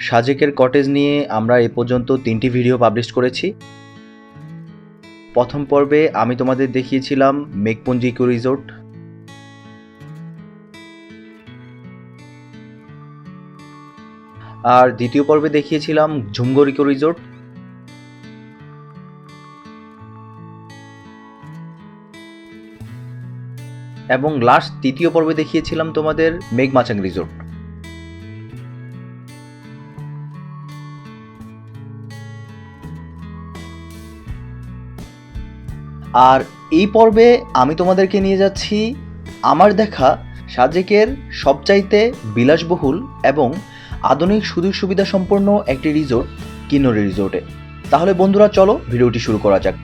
সাজেকের কটেজ নিয়ে আমরা এ পর্যন্ত 3টি ভিডিও পাবলিশ করেছি। প্রথম পর্বে আমি তোমাদের দেখিয়েছিলাম মেঘপুঞ্জ ইকো রিসোর্ট, আর দ্বিতীয় পর্বে দেখিয়েছিলাম ঝুমঘর ইকো রিসোর্ট, এবং লাস্ট তৃতীয় পর্বে দেখিয়েছিলাম তোমাদের মেঘমাচাং রিসোর্ট। আর এই পর্বে আমি তোমাদেরকে নিয়ে যাচ্ছি আমার দেখা সাজেকের সবচাইতে বিলাসবহুল এবং আধুনিক সুযোগ সুবিধা সম্পন্ন একটি রিসোর্ট, কিন্নরি রিসোর্টে। তাহলে বন্ধুরা, চলো ভিডিওটি শুরু করা যাক।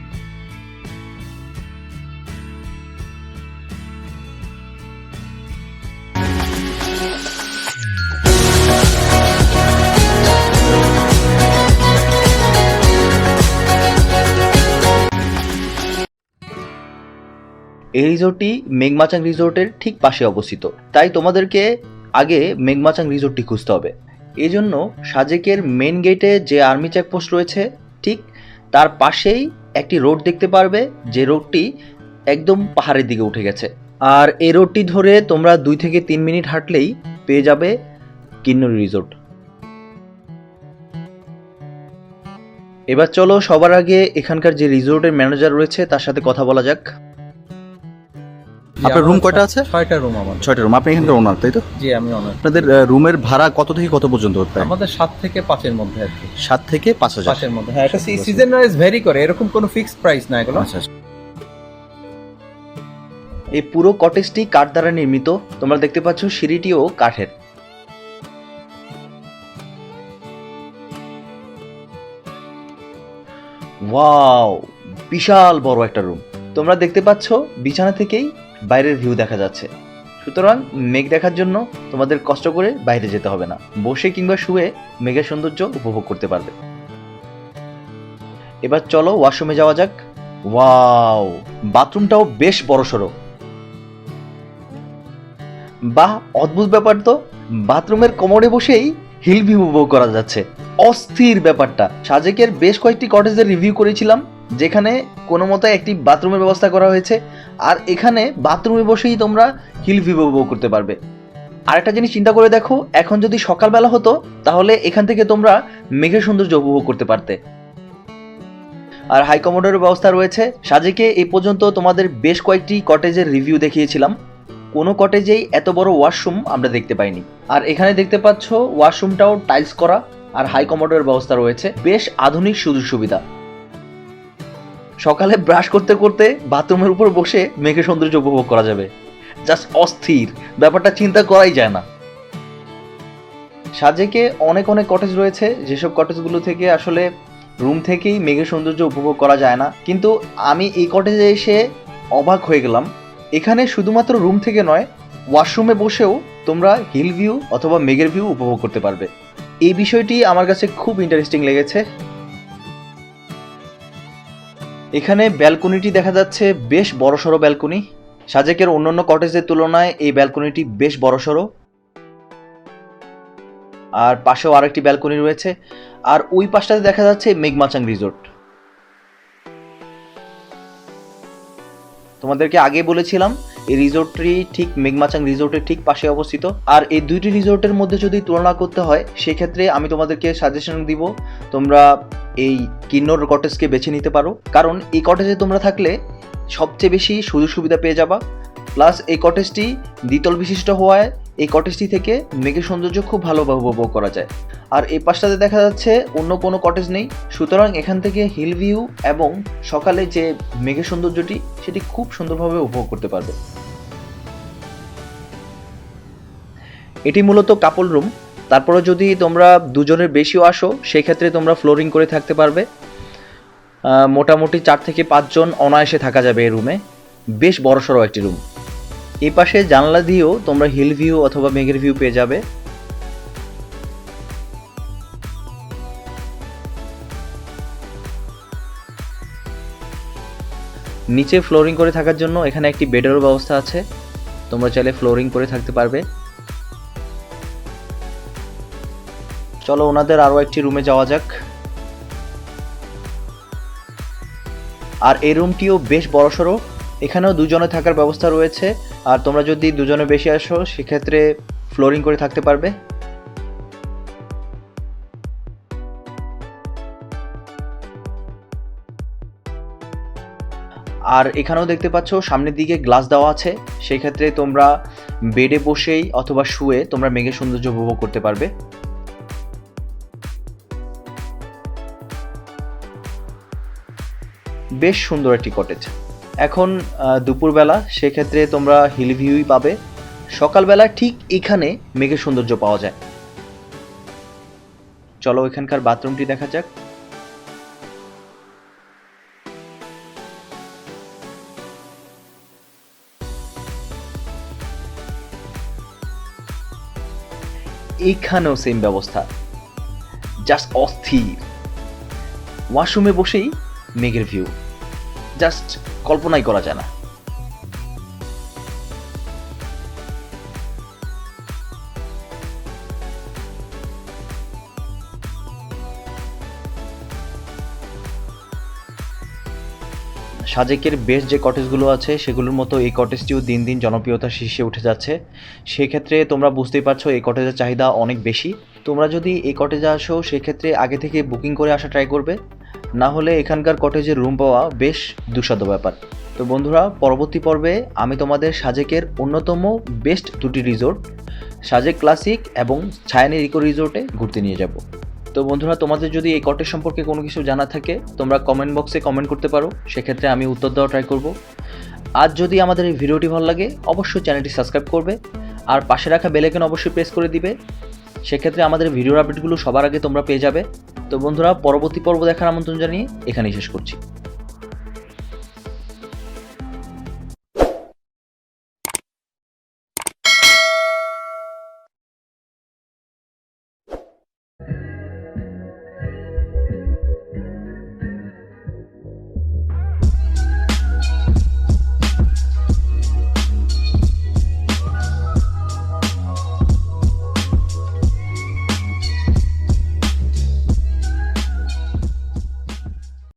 এই রিসোর্টটি মেঘমাচাং রিসোর্টের ঠিক পাশে অবস্থিত, তাই তোমাদেরকে আগে মেঘমাচাং রিসোর্টটি খুঁজতে হবে। এই জন্য সাজেকের মেন গেটে যে আর্মি চেকপোস্ট রয়েছে ঠিক তার পাশেই একটি রোড দেখতে পারবে, যে রোডটি একদম পাহাড়ের দিকে উঠে গেছে। আর এই রোডটি ধরে তোমরা 2 থেকে 3 মিনিট হাঁটলেই পেয়ে যাবে কিন্নরি রিসোর্ট। এবার চলো সবার আগে এখানকার যে রিসোর্টের ম্যানেজার রয়েছে তার সাথে কথা বলা যাক। আপনার রুম কয়টা আছে? 6টা রুম আমার। 6টা রুম। আপনি এখানকার ওনার, তাই তো? জি, আমি ওনার। আপনাদের রুমের ভাড়া কত থেকে কত পর্যন্ত হতে পারে? আমাদের 7 থেকে 5 এর মধ্যে আর কি। 7 থেকে 5,000 5 এর মধ্যে। হ্যাঁ, এটা সিজন ওয়াইজ ভ্যারি করে, এরকম কোনো ফিক্সড প্রাইস না এগুলো। আচ্ছা। এই পুরো কটেজটি কাঠ দ্বারা নির্মিত। তোমরা দেখতে পাচ্ছ সিঁড়িটিও কাঠের। ওয়াও, বিশাল বড় একটা রুম। তোমরা দেখতে পাচ্ছ বিছানা থেকেই বাইরের ভিউ দেখা যাচ্ছে। সুতরাং মেঘ দেখার জন্য তোমাদের কষ্ট করে বাইরে যেতে হবে না, বসে কিংবা শুয়ে মেঘের সৌন্দর্য উপভোগ করতে পারবে। এবার চলো ওয়াশরুমে যাওয়া যাক। ওয়াও, বাথরুমটাও বেশ বড়সড়। বাহ, অদ্ভুত ব্যাপার তো, বাথরুমের কোমরে বসেই হিল ভিউ উপভোগ করা যাচ্ছে। অস্থির ব্যাপারটা। সাজেকের বেশ কয়েকটি কটেজের রিভিউ করেছিলাম যেখানে কোনো মতো একটি বাথরুমের ব্যবস্থা করা হয়েছে, আর এখানে বাথরুমে বসেই তোমরা হিল ভিউ উপভোগ করতে পারবে। আরেকটা জিনিস চিন্তা করে দেখো, এখন যদি সকালবেলা হতো তাহলে এখান থেকে তোমরা মেঘের সৌন্দর্য উপভোগ করতে পারতে। আর হাই কমোডোরের ব্যবস্থা রয়েছে। সাজেকে এই পর্যন্ত তোমাদের বেশ কয়েকটি কটেজের রিভিউ দেখিয়েছিলাম, কোনো কটেজেই এত বড় ওয়াশরুম আমরা দেখতে পাইনি। আর এখানে দেখতে পাচ্ছ ওয়াশরুমটাও টাইলস করা, আর হাই কমোডোরের ব্যবস্থা রয়েছে। বেশ আধুনিক সুযোগ সুবিধা। সকালে ব্রাশ করতে করতে বাথরুমের উপর বসে মেঘের সৌন্দর্য উপভোগ করা যাবে। জাস্ট অস্থির ব্যাপারটা, চিন্তা করাই যায় না। সাজেকে অনেক অনেক কটেজ রয়েছে, যেসব কটেজগুলো থেকে আসলে রুম থেকেই মেঘের সৌন্দর্য উপভোগ করা যায় না, কিন্তু আমি এই কটেজে এসে অবাক হয়ে গেলাম। এখানে শুধুমাত্র রুম থেকে নয়, ওয়াশরুমে বসেও তোমরা হিল ভিউ অথবা মেঘের ভিউ উপভোগ করতে পারবে। এই বিষয়টি আমার কাছে খুব ইন্টারেস্টিং লেগেছে। এখানে ব্যালকনিটি দেখা যাচ্ছে, বেশ বড়সড় ব্যালকনি। সাজেকের অন্যান্য কটেজের তুলনায় এই ব্যালকনিটি বেশ বড়সড়। আর পাশেও আরেকটি ব্যালকনি রয়েছে, আর ওই পাশটাতে দেখা যাচ্ছে মেঘমাচাং রিসোর্ট। তোমাদেরকে আগে বলেছিলাম এই রিসোর্টটি ঠিক মেঘমাচাং রিসোর্টের ঠিক পাশে অবস্থিত। আর এই দুইটি রিসোর্টের মধ্যে যদি তুলনা করতে হয় সেক্ষেত্রে আমি তোমাদেরকে সাজেশন দিব তোমরা এই কিন্নর কটেজকে বেছে নিতে পারো, কারণ এই কটেজে তোমরা থাকলে সবচেয়ে বেশি সুযোগ সুবিধা পেয়ে যাবা। প্লাস এই কটেজটি দ্বিতল বিশিষ্ট হওয়ায় এই কটেজটি থেকে মেঘের সৌন্দর্য খুব ভালোভাবে উপভোগ করা যায়। আর এই পাশটাতে দেখা যাচ্ছে অন্য কোনো কটেজ নেই, সুতরাং এখান থেকে হিল ভিউ এবং সকালে যে মেঘের সৌন্দর্যটি সেটি খুব সুন্দরভাবে উপভোগ করতে পারবে। এটি মূলত কাপল রুম। তারপরে যদি তোমরা দুজনের বেশিও আসো সেক্ষেত্রে তোমরা ফ্লোরিং করে থাকতে পারবে। মোটামুটি 4 থেকে 5 জন অনায়াসে থাকা যাবে এই রুমে। বেশ বড়সড় একটি রুম। এই পাশে জানলা দিয়েও তোমরা হিল ভিউ অথবা মেঘের ভিউ পেয়ে যাবে। নিচে ফ্লোরিং করে থাকার জন্য এখানে একটি বেডেরও ব্যবস্থা আছে, তোমরা চাইলে ফ্লোরিং করে থাকতে পারবে। চলো ওনাদের আরও একটি রুমে যাওয়া যাক। আর এই রুমটিও বেশ বড়সড়, এখানেও দুজনে থাকার ব্যবস্থা রয়েছে। আর তোমরা যদি দুজনে বেশি আসো সেক্ষেত্রে ফ্লোরিং করে থাকতে পারবে। আর এখানেও দেখতে পাচ্ছ সামনের দিকে গ্লাস দেওয়া আছে, সেই ক্ষেত্রে তোমরা বেডে বসেই অথবা শুয়ে তোমরা মেঘের সৌন্দর্য উপভোগ করতে পারবে। বেশ সুন্দর একটি কটেজ। এখন দুপুরবেলা, সেক্ষেত্রে তোমরা হিল ভিউই পাবে। সকালবেলা ঠিক এখানে মেঘের সৌন্দর্য পাওয়া যায়। চলো এখানকার বাথরুমটি দেখা যাক। এইখানেও সেম ব্যবস্থা, জাস্ট অস্থির। ওয়াশরুমে বসেই মেঘের ভিউ, জাস্ট কল্পনাই করা যায় না। সাজেকের বেশ যে কটেজগুলো আছে সেগুলোর মতো এই কটেজটিও দিন দিন জনপ্রিয়তার শীর্ষে উঠে যাচ্ছে। সেক্ষেত্রে তোমরা বুঝতেই পারছো এই কটেজের চাহিদা অনেক বেশি। তোমরা যদি এই কটেজে আসো সেক্ষেত্রে আগে থেকে বুকিং করে আসা ট্রাই করবে, না হলে এখানকার কটেজের রুম পাওয়া বেশ দুঃসাধ্য ব্যাপার। তো বন্ধুরা, পরবর্তী পর্বে আমি তোমাদের সাজেকের অন্যতম বেস্ট দুটি রিসোর্ট, সাজেক ক্লাসিক এবং ছায়ানি ইকো রিসোর্টে ঘুরতে নিয়ে যাব। তো বন্ধুরা, তোমাদের যদি এই কটেজ সম্পর্কে কোনো কিছু জানা থাকে তোমরা কমেন্ট বক্সে কমেন্ট করতে পারো, সেক্ষেত্রে আমি উত্তর দেওয়া ট্রাই করব। আজ যদি আমাদের এই ভিডিওটি ভালো লাগে অবশ্যই চ্যানেলটি সাবস্ক্রাইব করবে, আর পাশে রাখা বেল আইকন অবশ্যই প্রেস করে দিবে, সেক্ষেত্রে আমাদের ভিডিওর আপডেটগুলো সবার আগে তোমরা পেয়ে যাবে। তো বন্ধুরা, পরবর্তী পর্ব দেখার আমন্ত্রণ জানিয়ে এখানেই শেষ করছি।